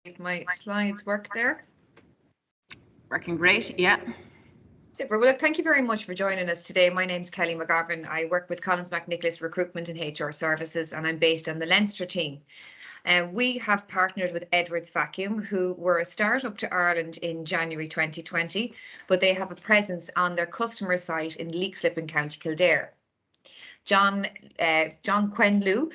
If my slides work there. Working great, yeah. Super. Well, look, thank you very much for joining us today. My name's Kelly McGovern. I work with Collins McNicholas Recruitment and HR Services, and I'm based on the Leinster team. We have partnered with Edwards Vacuum, who were a startup to Ireland in January 2020, but they have a presence on their customer site in Leixlip in County Kildare. John Quenlu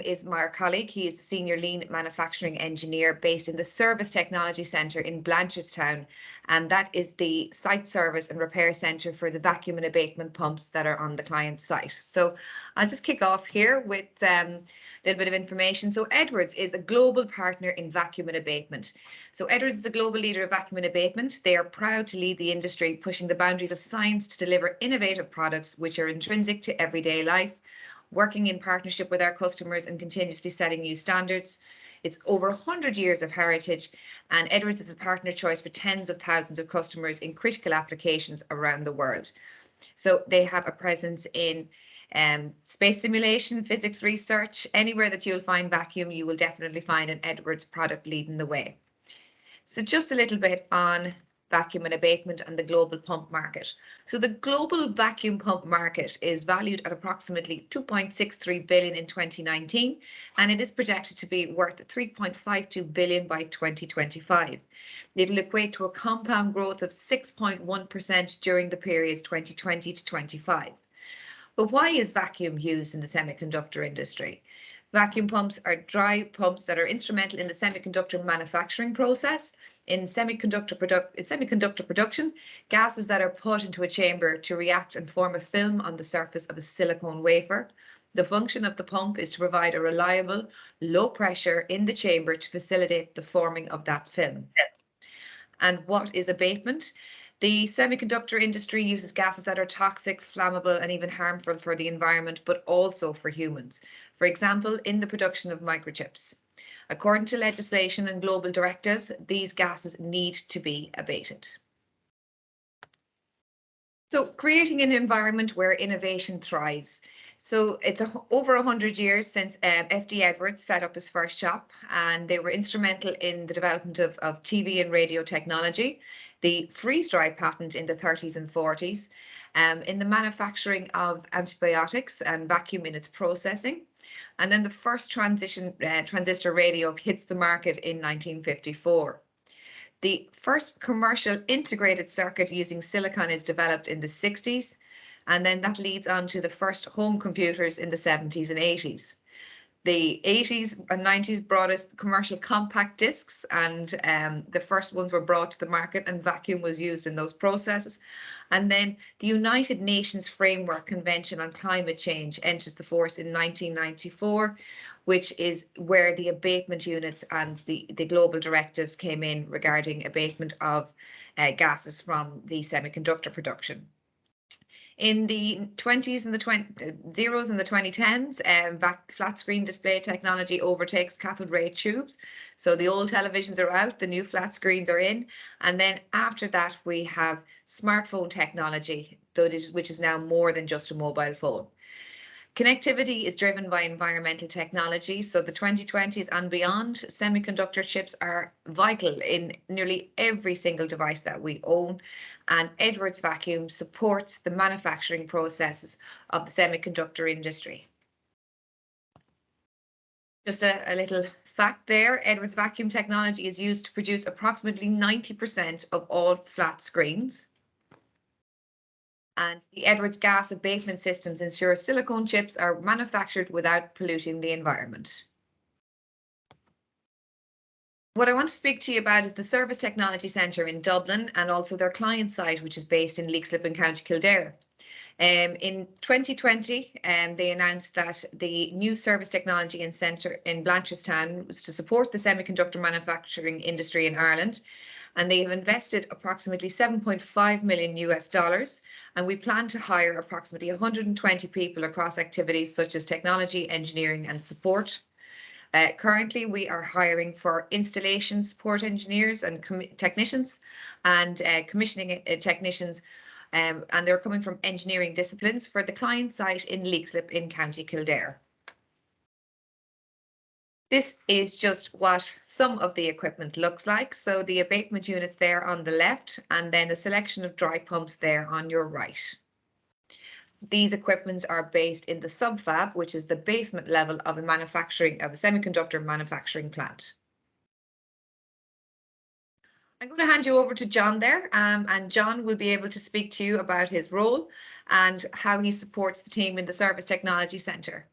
is my colleague. He is the Senior Lean Manufacturing Engineer based in the Service Technology Centre in Blanchardstown, and that is the site service and repair centre for the vacuum and abatement pumps that are on the client's site. So I'll just kick off here with a little bit of information. So Edwards is a global partner in vacuum and abatement. So Edwards is a global leader of vacuum and abatement. They are proud to lead the industry, pushing the boundaries of science to deliver innovative products which are intrinsic to everyday life, working in partnership with our customers and continuously setting new standards. It's over 100 years of heritage, and Edwards is a partner choice for tens of thousands of customers in critical applications around the world. So they have a presence in space simulation, physics research. Anywhere that you'll find vacuum, you will definitely find an Edwards product leading the way. So just a little bit on vacuum and abatement and the global pump market. So the global vacuum pump market is valued at approximately 2.63 billion in 2019, and it is projected to be worth 3.52 billion by 2025. It'll equate to a compound growth of 6.1% during the periods 2020 to 25. But why is vacuum used in the semiconductor industry? Vacuum pumps are dry pumps that are instrumental in the semiconductor manufacturing process. In semiconductor production, gases that are put into a chamber to react and form a film on the surface of a silicone wafer. The function of the pump is to provide a reliable, low pressure in the chamber to facilitate the forming of that film. And what is abatement? The semiconductor industry uses gases that are toxic, flammable, and even harmful for the environment, but also for humans. For example, in the production of microchips. According to legislation and global directives, these gases need to be abated. So creating an environment where innovation thrives. So it's over 100 years since FD Edwards set up his first shop, and they were instrumental in the development of TV and radio technology, the freeze-dry patent in the 30s and 40s, in the manufacturing of antibiotics and vacuum in its processing. And then the first transistor radio hits the market in 1954. The first commercial integrated circuit using silicon is developed in the 60s, and then that leads on to the first home computers in the 70s and 80s. The 80s and 90s brought us commercial compact discs, and the first ones were brought to the market, and vacuum was used in those processes. And then the United Nations Framework Convention on Climate Change enters the force in 1994, which is where the abatement units and the global directives came in regarding abatement of gases from the semiconductor production. In the 20s and the 20s and the 2010s, flat screen display technology overtakes cathode ray tubes. So the old televisions are out, the new flat screens are in. And then after that, we have smartphone technology, which is now more than just a mobile phone. Connectivity is driven by environmental technology, so the 2020s and beyond, semiconductor chips are vital in nearly every single device that we own, and Edwards Vacuum supports the manufacturing processes of the semiconductor industry. Just a little fact there, Edwards Vacuum technology is used to produce approximately 90% of all flat screens. And the Edwards gas abatement systems ensure silicone chips are manufactured without polluting the environment. What I want to speak to you about is the Service Technology Centre in Dublin, and also their client site, which is based in Leixlip in County Kildare. In 2020, they announced that the new Service Technology Centre in Blanchardstown was to support the semiconductor manufacturing industry in Ireland. And they have invested approximately $7.5 million, and we plan to hire approximately 120 people across activities such as technology, engineering, and support. Currently, we are hiring for installation support engineers and technicians, and commissioning technicians, and they're coming from engineering disciplines for the client site in Leixlip in County Kildare. This is just what some of the equipment looks like. So the abatement units there on the left, and then a selection of dry pumps there on your right. These equipments are based in the subfab, which is the basement level of a semiconductor manufacturing plant. I'm going to hand you over to John there, and John will be able to speak to you about his role and how he supports the team in the Service Technology Centre.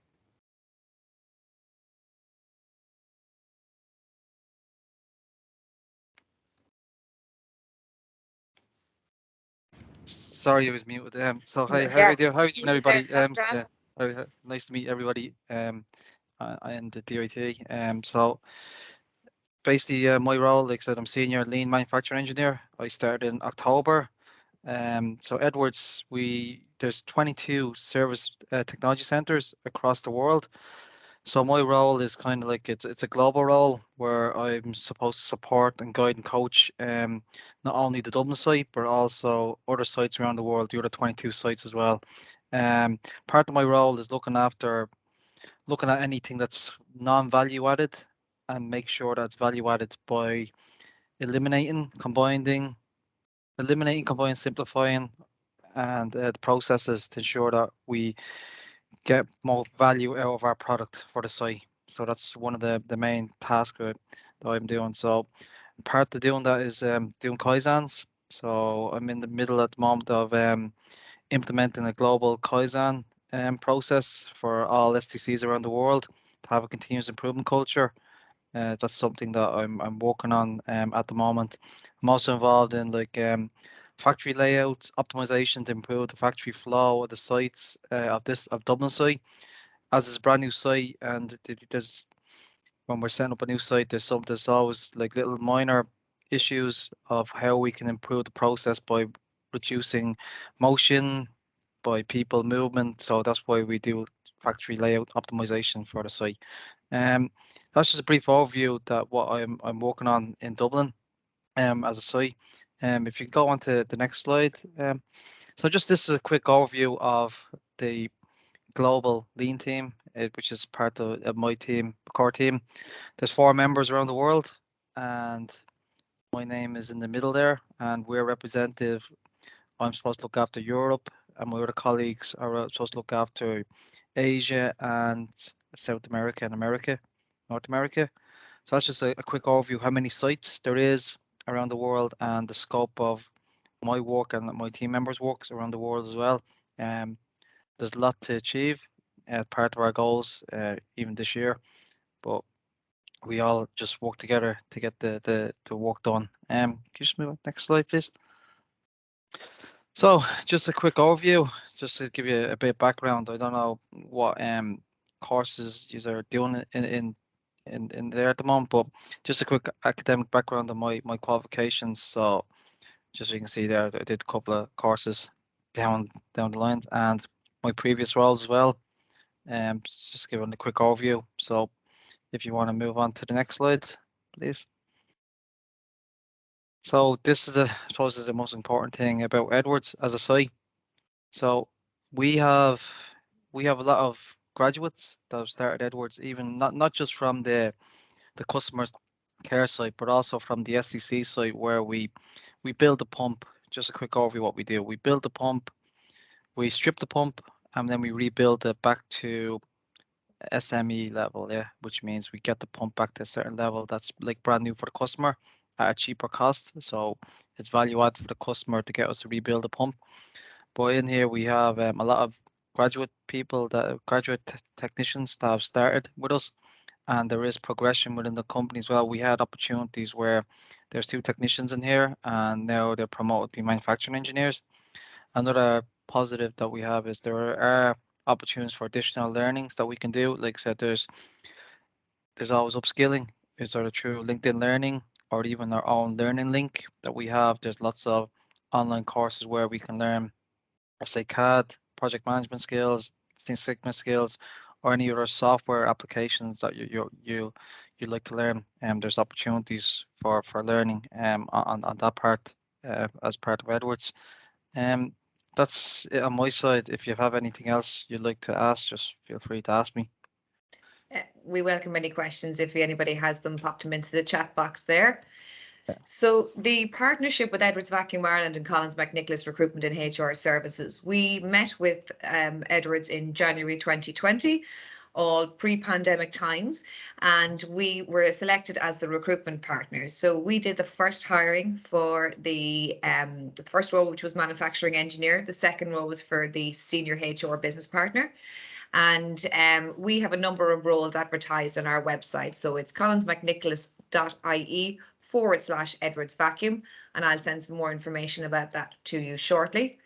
Sorry, I was muted. So hi, how are you doing? How are you doing, everybody? Nice to meet everybody. And the DIT. So basically, my role, like I said, I'm senior lean manufacturing engineer. I started in October. So Edwards, there's 22 service technology centers across the world. So my role is kind of like it's a global role where I'm supposed to support and guide and coach not only the Dublin site but also other sites around the world, the other 22 sites as well. Um, Part of my role is looking at anything that's non-value added and make sure that's value added by eliminating, combining, simplifying, and the processes to ensure that we get more value out of our product for the site. So that's one of the main tasks that I'm doing. So part of doing that is doing Kaizens. So I'm in the middle at the moment of implementing a global Kaizen process for all STCs around the world to have a continuous improvement culture. That's something that I'm working on at the moment. I'm also involved in factory layouts, optimization to improve the factory flow of the sites of Dublin site. As it's a brand new site, and there's when we're setting up a new site, there's always like little minor issues of how we can improve the process by reducing motion, by people movement. So that's why we do factory layout optimization for the site. Um, that's just a brief overview that what I'm working on in Dublin as a site. If you go on to the next slide. So just this is a quick overview of the global lean team, which is part of my team, core team. There's 4 members around the world, and my name is in the middle there, and we're representative. I'm supposed to look after Europe, and my other colleagues are supposed to look after Asia and South America and North America. So that's just a quick overview how many sites there is around the world and the scope of my work and my team members' works around the world as well. There's a lot to achieve, part of our goals even this year, but we all just work together to get the work done. Can you just move on next slide, please? So just a quick overview, just to give you a bit of background. I don't know what courses you are doing in there at the moment, but just a quick academic background on my qualifications. So just so you can see there, I did a couple of courses down the line and my previous roles as well. Just giving a quick overview. So if you want to move on to the next slide, please. So this is I suppose is the most important thing about Edwards as a site. So we have a lot of graduates that have started Edwards, even not just from the customer care side, but also from the SCC side where we build the pump. Just a quick overview what we do. We build the pump, we strip the pump, and then we rebuild it back to SME level, yeah, which means we get the pump back to a certain level that's like brand new for the customer at a cheaper cost. So it's value add for the customer to get us to rebuild the pump. But in here we have a lot of graduate technicians that have started with us, and there is progression within the company as well. We had opportunities where there's 2 technicians in here, and now they're promoted to be manufacturing engineers. Another positive that we have is there are opportunities for additional learnings that we can do. Like I said, there's always upskilling. Is either through LinkedIn Learning or even our own learning link that we have. There's lots of online courses where we can learn, say, CAD, project management skills, Six Sigma skills, or any other software applications that you'd like to learn. There's opportunities for learning on that part as part of Edwards. Um, that's it on my side. If you have anything else you'd like to ask, just feel free to ask me. We welcome any questions if anybody has them, pop them into the chat box there. So the partnership with Edwards Vacuum Ireland and Collins McNicholas Recruitment and HR Services, we met with Edwards in January 2020, all pre-pandemic times, and we were selected as the recruitment partners. So we did the first hiring for the first role, which was manufacturing engineer. The second role was for the senior HR business partner. And we have a number of roles advertised on our website. So it's collinsmcnicholas.ie/Edwards Vacuum, and I'll send some more information about that to you shortly.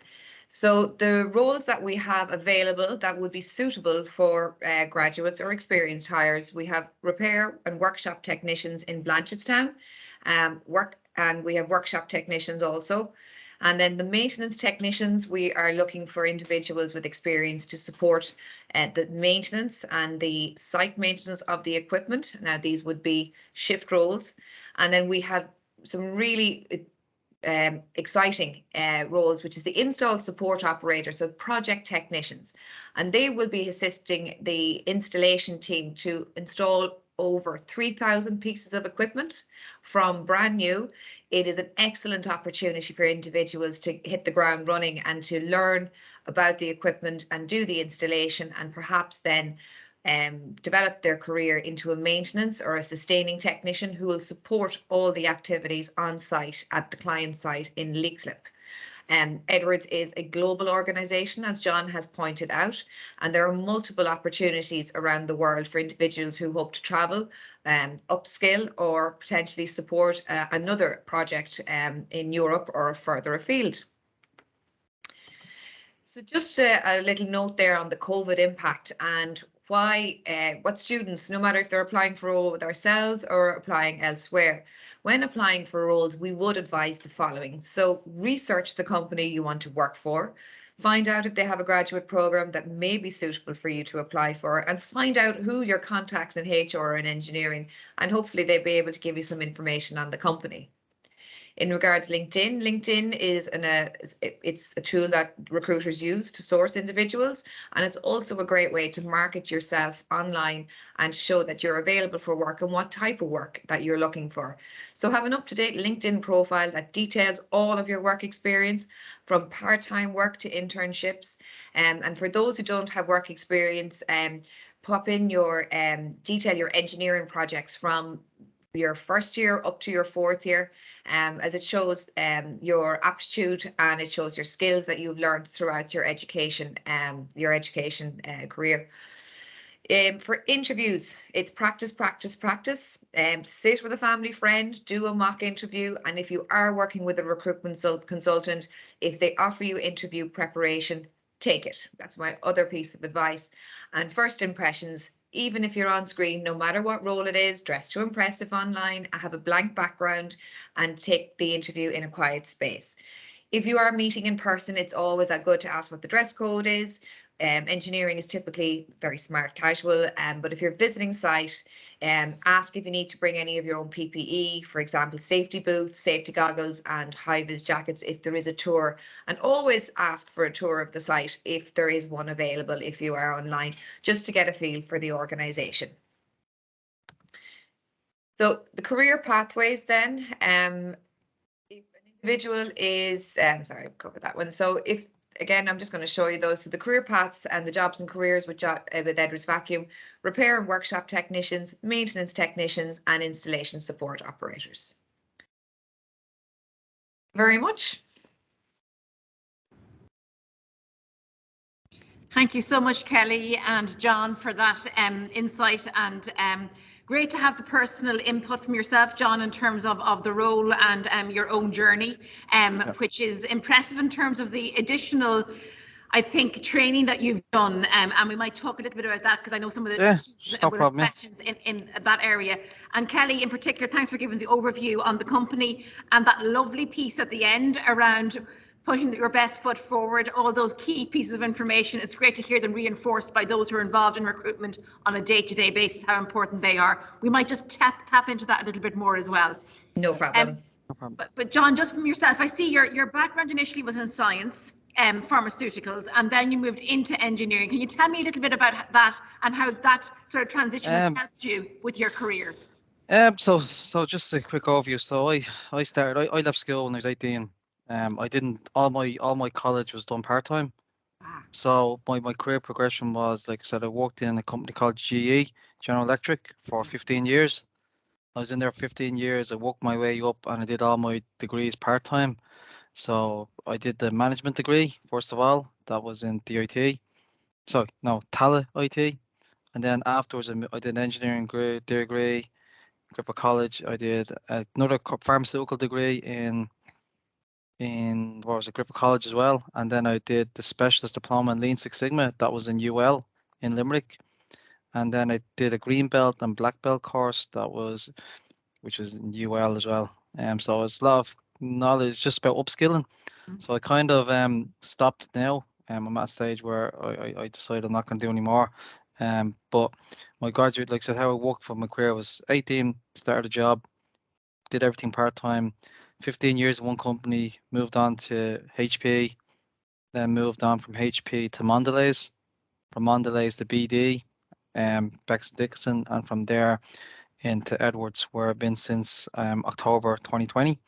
So the roles that we have available that would be suitable for graduates or experienced hires, we have repair and workshop technicians in Blanchardstown, and we have workshop technicians also. And then the maintenance technicians, we are looking for individuals with experience to support the maintenance and the site maintenance of the equipment. Now, these would be shift roles. And then we have some really exciting roles, which is the install support operator, so project technicians. And they will be assisting the installation team to install over 3,000 pieces of equipment from brand new. It is an excellent opportunity for individuals to hit the ground running and to learn about the equipment and do the installation, and perhaps then develop their career into a maintenance or a sustaining technician who will support all the activities on site at the client site in Leixlip. Edwards is a global organisation, as John has pointed out, and there are multiple opportunities around the world for individuals who hope to travel, upskill, or potentially support another project in Europe or further afield. So just a little note there on the COVID impact and why what students, no matter if they're applying for a role with ourselves or applying elsewhere, when applying for roles, we would advise the following. So research the company you want to work for, find out if they have a graduate program that may be suitable for you to apply for, and find out who your contacts in HR and engineering, and hopefully they'll be able to give you some information on the company. In regards to LinkedIn, LinkedIn is it's a tool that recruiters use to source individuals, and it's also a great way to market yourself online and show that you're available for work and what type of work that you're looking for. So have an up-to-date LinkedIn profile that details all of your work experience, from part-time work to internships. And for those who don't have work experience, pop in your detail your engineering projects from your first year up to your fourth year, as it shows your aptitude and it shows your skills that you've learned throughout your education career. For interviews, it's practice, practice, practice. Sit with a family friend, do a mock interview, and if you are working with a recruitment consultant, if they offer you interview preparation, take it. That's my other piece of advice. And first impressions, even if you're on screen, no matter what role it is, dress to impress if online, have a blank background, and take the interview in a quiet space. If you are meeting in person, it's always good to ask what the dress code is. Engineering is typically very smart casual, but if you're visiting site, ask if you need to bring any of your own PPE, for example, safety boots, safety goggles, and high-vis jackets if there is a tour, and always ask for a tour of the site if there is one available if you are online, just to get a feel for the organisation. So the career pathways then, if an individual is, sorry, I've covered that one. So if again, I'm just going to show you those. So the career paths and the jobs and careers with Edwards Vacuum: repair and workshop technicians, maintenance technicians, and installation support operators. Very much. Thank you so much, Kelly and John, for that insight, and great to have the personal input from yourself, John, in terms of the role and your own journey, which is impressive in terms of the additional, I think, training that you've done, and we might talk a little bit about that because I know some of the students would have questions in that area. And Kelly, in particular, thanks for giving the overview on the company and that lovely piece at the end around putting your best foot forward, all those key pieces of information. It's great to hear them reinforced by those who are involved in recruitment on a day-to-day basis, how important they are. We might just tap into that a little bit more as well. No problem. But John, just from yourself, I see your background initially was in science. pharmaceuticals, and then you moved into engineering. Can you tell me a little bit about that and how that sort of transition has helped you with your career? So just a quick overview. So I left school when I was 18. I didn't all my college was done part-time. So my career progression was, like I said, I worked in a company called GE, General Electric, for 15 years. I was in there 15 years. I worked my way up and I did all my degrees part-time. So I did the management degree, first of all. That was in DIT. So no, Tala IT. And then afterwards I did an engineering degree, Griffith College. I did another pharmaceutical degree in what was it, Griffith College as well. And then I did the specialist diploma in Lean Six Sigma. That was in UL in Limerick. And then I did a green belt and black belt course which was in UL as well. So it's a lot of knowledge, just about upskilling. So I kind of stopped now. I'm at a stage where I decided I'm not going to do anymore. But my graduate, like I said, how I worked for my career was 18, started a job, did everything part time, 15 years in one company, moved on to HP, then moved on from HP to Mondelez, from Mondelez to BD, Becks Dickinson, and from there into Edwards, where I've been since October 2020.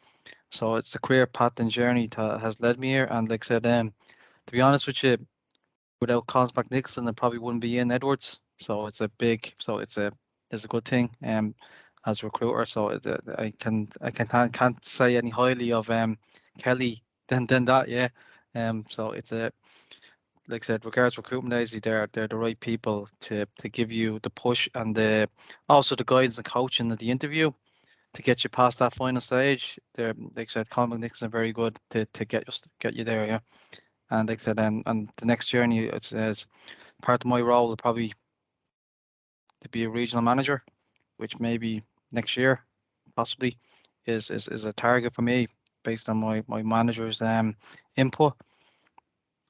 So it's a career path and journey that has led me here. And like I said, to be honest with you, without Collins McNicholas, I probably wouldn't be in Edwards. So it's a good thing as a recruiter. So can't say any highly of Kelly than that. Yeah. So it's a, like I said, regards recruitment agency, they're the right people to give you the push and the also the guidance and coaching at the interview to get you past that final stage. They're, like I said, Colin McNicholas are very good to get you there. Yeah. And like I said, and the next journey, it's as part of my role will probably to be a regional manager, which maybe next year possibly is a target for me based on my manager's input.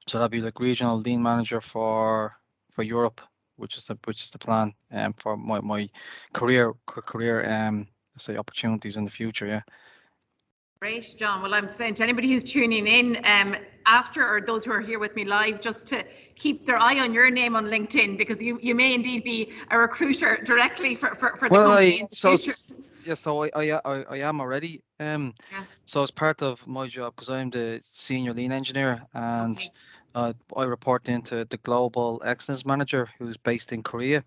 So that'll be like regional lean manager for Europe, which is the plan for my career let's say opportunities in the future. Yeah. Great, John. Well, I'm saying to anybody who's tuning in after, or those who are here with me live, just to keep their eye on your name on LinkedIn, because you may indeed be a recruiter directly for the company in the future. I am already. So as part of my job, because I'm the senior lean engineer, and I report into the global excellence manager, who's based in Korea.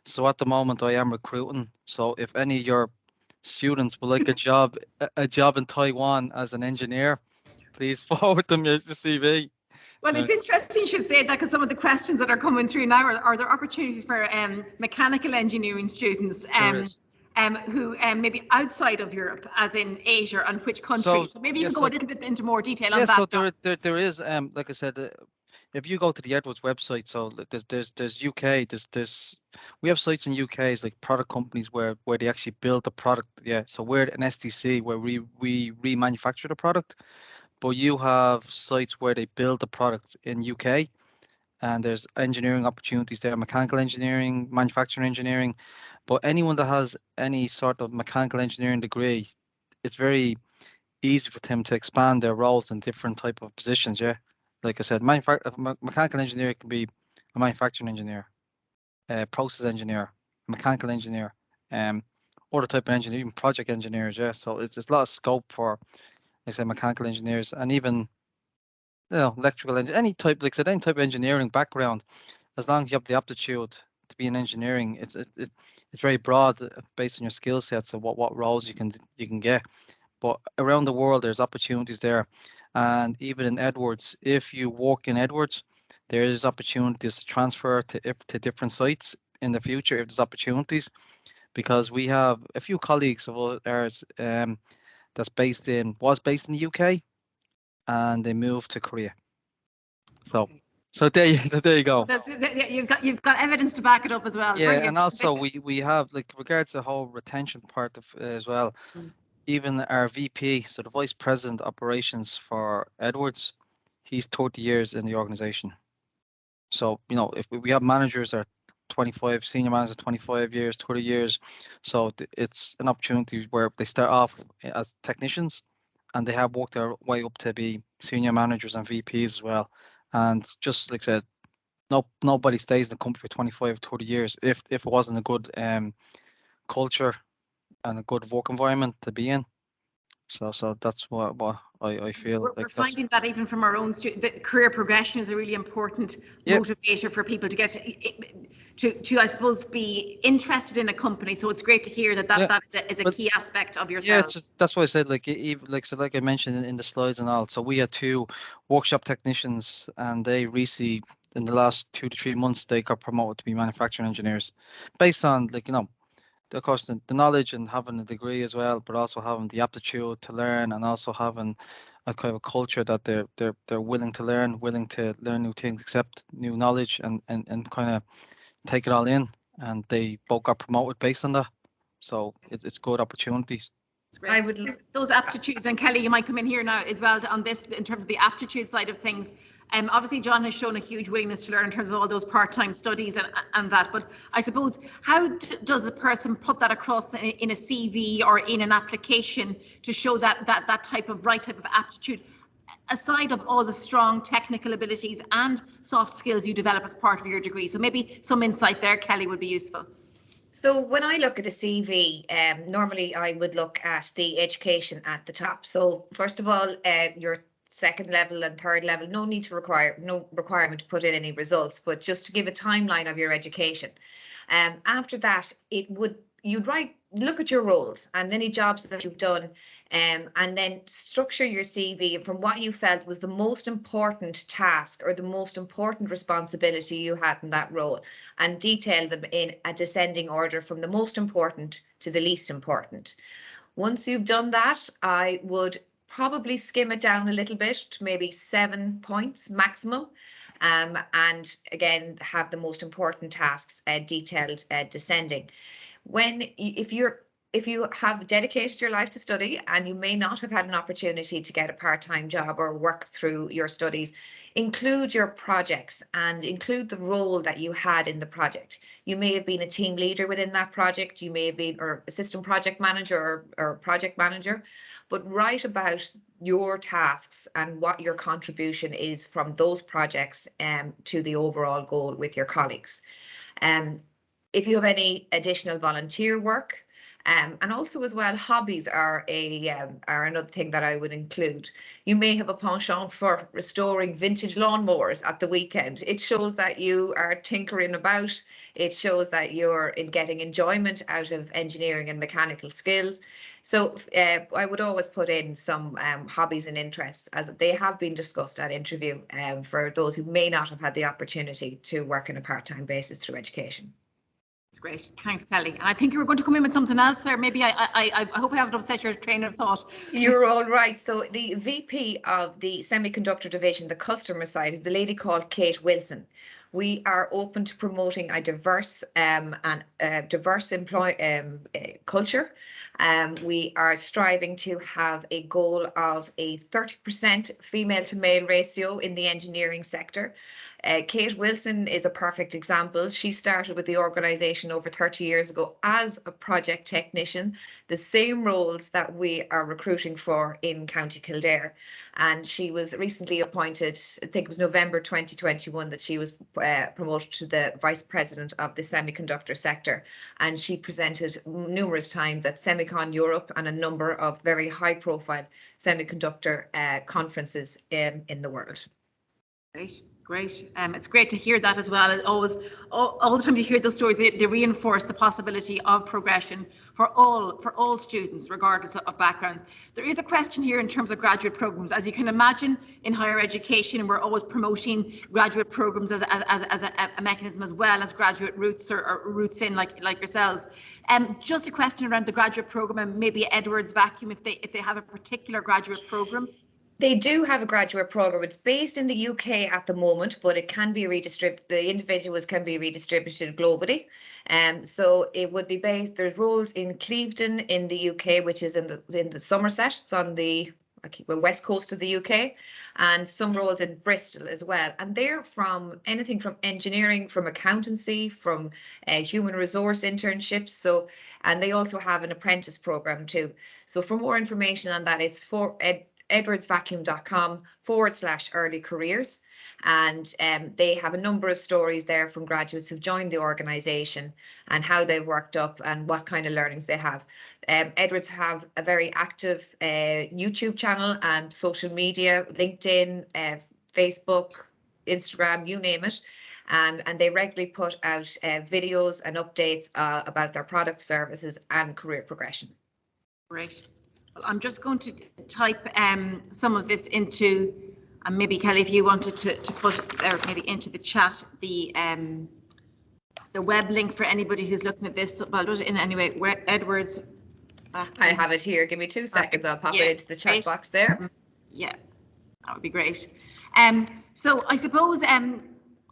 So at the moment, I am recruiting. So if any of your students would like a job in Taiwan as an engineer, please forward them your CV. Well, it's interesting you should say that, because some of the questions that are coming through now are there opportunities for mechanical engineering students who maybe outside of Europe, as in Asia, and which countries? So maybe you can go a little bit into more detail on that. So there is, like I said, if you go to the Edwards website, so there's UK, we have sites in UK, like product companies where they actually build the product. Yeah, so we're an STC where we remanufacture the product, but you have sites where they build the product in UK, and there's engineering opportunities there, mechanical engineering, manufacturing engineering. But anyone that has any sort of mechanical engineering degree, it's very easy for them to expand their roles in different type of positions. Yeah, like I said, mechanical engineer can be a manufacturing engineer, process engineer, mechanical engineer, other type of engineer, even project engineers. Yeah, so it's a lot of scope for, like I said, mechanical engineers, and even electrical engineer, any type, like I said, any type of engineering background, as long as you have the aptitude to be in engineering, it's very broad based on your skill sets of what roles you can get. But around the world, there's opportunities there. And even in Edwards, if you work in Edwards, there is opportunities to transfer to different sites in the future if there's opportunities, because we have a few colleagues of ours was based in the UK, and they moved to Korea. So there you go. You've got evidence to back it up as well. Yeah, Brilliant. and also we have, like, regards to the whole retention part of as well. Even our VP, so the Vice President Operations for Edwards, he's 30 years in the organization. So, if we have managers that are 25, senior managers 25 years, 30 years. So it's an opportunity where they start off as technicians and they have worked their way up to be senior managers and VPs as well. And just like I said, nobody stays in the company for 25, 30 years if it wasn't a good culture and a good work environment to be in. So that's what I feel We're like. That's, finding that even from our own the career progression is a really important motivator for people to get to I suppose be interested in a company. So it's great to hear that is a key aspect of yourself. Yeah, it's just, that's why I said like even like I mentioned in the slides and all. So we had 2 workshop technicians, and they recently in the last 2 to 3 months they got promoted to be manufacturing engineers, based on like of course the knowledge and having a degree as well, but also having the aptitude to learn, and also having a kind of a culture that they're willing to learn new things, accept new knowledge, and kind of take it all in. And they both got promoted based on that. So it's good opportunities. I would those aptitudes, and Kelly, you might come in here now as well on this in terms of the aptitude side of things. Obviously, John has shown a huge willingness to learn in terms of all those part-time studies and that. But I suppose, how does a person put that across in a CV or in an application to show that type of aptitude, aside of all the strong technical abilities and soft skills you develop as part of your degree? So maybe some insight there, Kelly, would be useful. So when I look at a CV, normally I would look at the education at the top. So first of all, your second level and third level, no requirement to put in any results, but just to give a timeline of your education. After that, you'd look at your roles and any jobs that you've done, and then structure your CV from what you felt was the most important task or the most important responsibility you had in that role, and detail them in a descending order from the most important to the least important. Once you've done that, I would probably skim it down a little bit to maybe 7 points maximum. And again, have the most important tasks detailed descending. If you have dedicated your life to study and you may not have had an opportunity to get a part-time job or work through your studies, include your projects and include the role that you had in the project. You may have been a team leader within that project, you may have been or assistant project manager or project manager, but write about your tasks and what your contribution is from those projects to the overall goal with your colleagues. If you have any additional volunteer work, and also as well, hobbies are another thing that I would include. You may have a penchant for restoring vintage lawnmowers at the weekend. It shows that you are tinkering about. It shows that you're getting enjoyment out of engineering and mechanical skills. So I would always put in some hobbies and interests, as they have been discussed at interview for those who may not have had the opportunity to work on a part-time basis through education. That's great. Thanks, Kelly. And I think you were going to come in with something else there. Maybe I hope I haven't upset your train of thought. You're all right. So the VP of the semiconductor division, the customer side, is the lady called Kate Wilson. We are open to promoting a diverse culture. We are striving to have a goal of a 30% female to male ratio in the engineering sector. Kate Wilson is a perfect example. She started with the organisation over 30 years ago as a project technician, the same roles that we are recruiting for in County Kildare. And she was recently appointed, I think it was November 2021, that she was promoted to the Vice President of the semiconductor sector. And she presented numerous times at Semicon Europe and a number of very high profile semiconductor conferences in the world. Great. It's great to hear that as well. It always, all the time you hear those stories, they reinforce the possibility of progression for all students, regardless of backgrounds. There is a question here in terms of graduate programs. As you can imagine, in higher education, we're always promoting graduate programs as a mechanism, as well as graduate routes or routes in, like yourselves. Just a question around the graduate program, and maybe Edwards Vacuum, if they have a particular graduate program. They do have a graduate program. It's based in the UK at the moment, but it can be redistributed. The individuals can be redistributed globally. So it would be based. There's roles in Clevedon in the UK, which is in the Somerset. It's on the west coast of the UK, and some roles in Bristol as well. And they're from anything from engineering, from accountancy, from human resource internships. So, and they also have an apprentice program too. So for more information on that, it's for edwardsvacuum.com/early careers. And they have a number of stories there from graduates who've joined the organisation and how they've worked up and what kind of learnings they have. Edwards have a very active YouTube channel and social media, LinkedIn, Facebook, Instagram, you name it. And they regularly put out videos and updates about their products, services and career progression. Great. Well, I'm just going to type some of this into, and maybe Kelly, if you wanted to put there maybe into the chat, the web link for anybody who's looking at this. Well, in any way, Edwards. I have it here. Give me 2 seconds. I'll pop it into the chat box there. Yeah, that would be great. So I suppose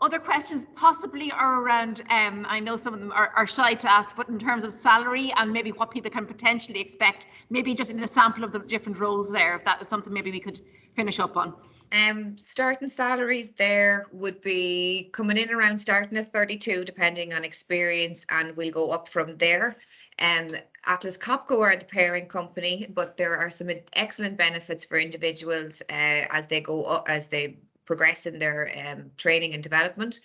other questions possibly are around, I know some of them are shy to ask, but in terms of salary and maybe what people can potentially expect, maybe just in a sample of the different roles there, if that was something maybe we could finish up on. Starting salaries there would be coming in around starting at 32, depending on experience, and we'll go up from there. Atlas Copco are the parent company, but there are some excellent benefits for individuals as they go up, as they progress in their training and development.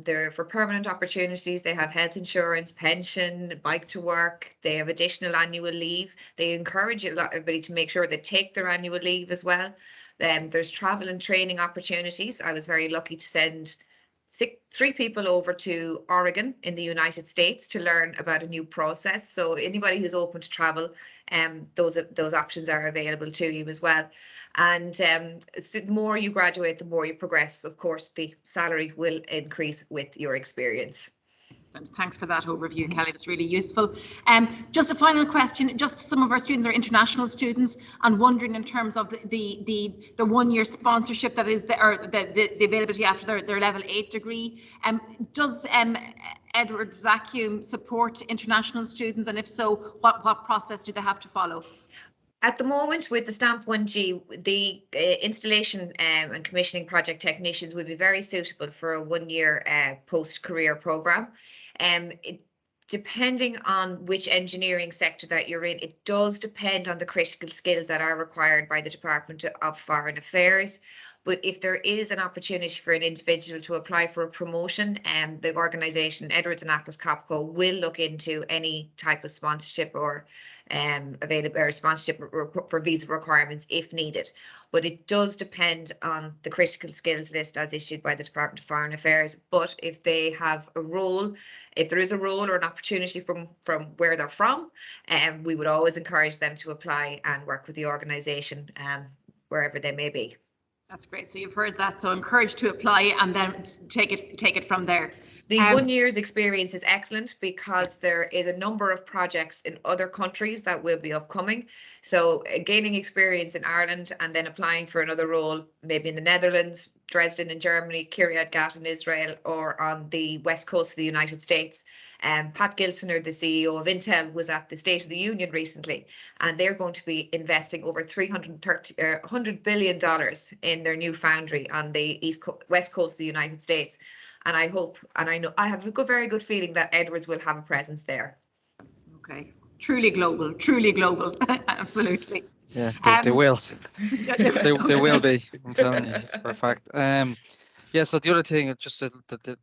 They're for permanent opportunities. They have health insurance, pension, bike to work. They have additional annual leave. They encourage everybody to make sure they take their annual leave as well. There's travel and training opportunities. I was very lucky to send 3 people over to Oregon in the United States to learn about a new process. So anybody who's open to travel, those options are available to you as well. And so the more you graduate, the more you progress. Of course, the salary will increase with your experience. Excellent. Thanks for that overview, Kelly. That's really useful. Just a final question. Just some of our students are international students, and wondering in terms of the 1-year sponsorship that is there, or the availability after their level 8 degree. Does Edwards Vacuum support international students, and if so, what process do they have to follow? At the moment, with the Stamp 1G, the installation and commissioning project technicians would be very suitable for a 1-year post-career programme. Depending on which engineering sector that you're in, it does depend on the critical skills that are required by the Department of Foreign Affairs. But if there is an opportunity for an individual to apply for a promotion, the organisation, Edwards and Atlas Copco, will look into any type of sponsorship or available or sponsorship for visa requirements if needed. But it does depend on the critical skills list as issued by the Department of Foreign Affairs. But if they have a role, if there is a role or an opportunity from where they're from, we would always encourage them to apply and work with the organisation wherever they may be. That's great. So you've heard that. So encouraged to apply and then take it from there. The 1 year's experience is excellent because there is a number of projects in other countries that will be upcoming. So gaining experience in Ireland and then applying for another role, maybe in the Netherlands, Dresden in Germany, Kiryat Gat in Israel, or on the west coast of the United States. Pat Gilsoner, the CEO of Intel, was at the State of the Union recently, and they're going to be investing over $100 billion in their new foundry on the west coast of the United States. And I hope, and I know, I have a very good feeling that Edwards will have a presence there. Okay, truly global, absolutely. Yeah, they will. they will be. I'm telling you for a fact. Yeah. So the other thing, just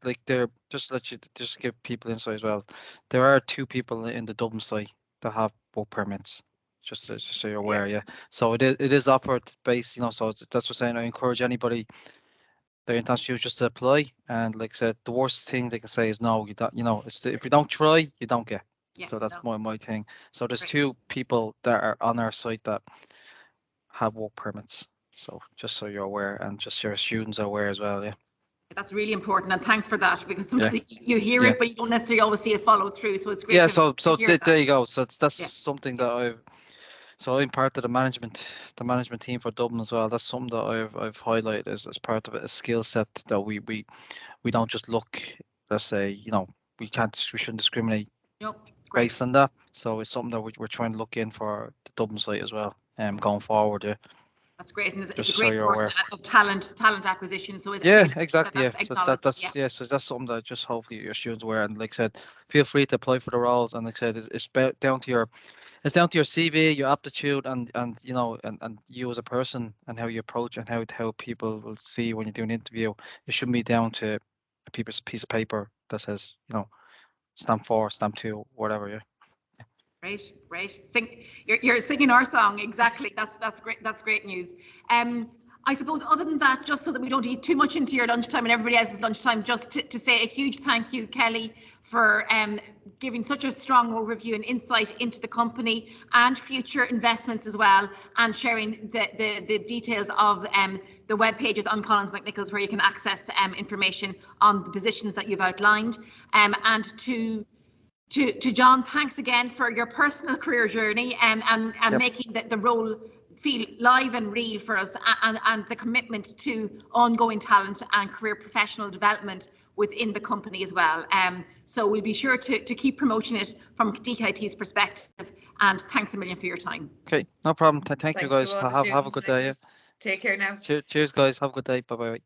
like they're just let you just give people insight as well. There are 2 people in the Dublin site that have work permits. Just so you're aware. Yeah. So it is offered based, so that's what I'm saying. I encourage anybody. Their intention is just to apply, and like I said, the worst thing they can say is no. You don't. If you don't try, you don't get. Yeah, so that's my thing. So there's 2 people that are on our site that have work permits. So just so you're aware, and just your students are aware as well. Yeah. That's really important, and thanks for that, because sometimes you hear it, but you don't necessarily always see it followed through. So it's great. Yeah. So there you go. So that's something that I'm part of the management team for Dublin as well. That's something that I've highlighted as part of it, a skill set that we don't just look. Let's say we shouldn't discriminate based on that. So it's something that we're trying to look in for the Dublin site as well. going forward. Yeah. That's great, and it's Just a so great you're source aware. of talent acquisition. So Yeah, exactly. Yeah, that's so acknowledged. Yeah. so that's something that just hopefully your students aware. And like I said, feel free to apply for the roles. And like I said, down to your CV, your aptitude, and you know, and you as a person, and how you approach, and how people will see you when you do an interview. It shouldn't be down to a piece of paper that says, you know, stamp 4, stamp 2, whatever. Yeah. Great, great. You're singing our song, exactly. That's great. That's great news. I suppose other than that, just so that we don't eat too much into your lunchtime and everybody else's lunchtime, just to say a huge thank you, Kelly, for giving such a strong overview and insight into the company and future investments as well, and sharing the details of the web pages on Collins McNicholas where you can access information on the positions that you've outlined, and to John, thanks again for your personal career journey and Yep. making the role feel live and real for us, and the commitment to ongoing talent and career professional development within the company as well. So we'll be sure to keep promoting it from DKIT's perspective, and thanks a million for your time. Okay, no problem. Thank you, Thanks to guys. all the Have a students good and day. Yeah. Take care now. Cheers, guys. Have a good day. Bye bye.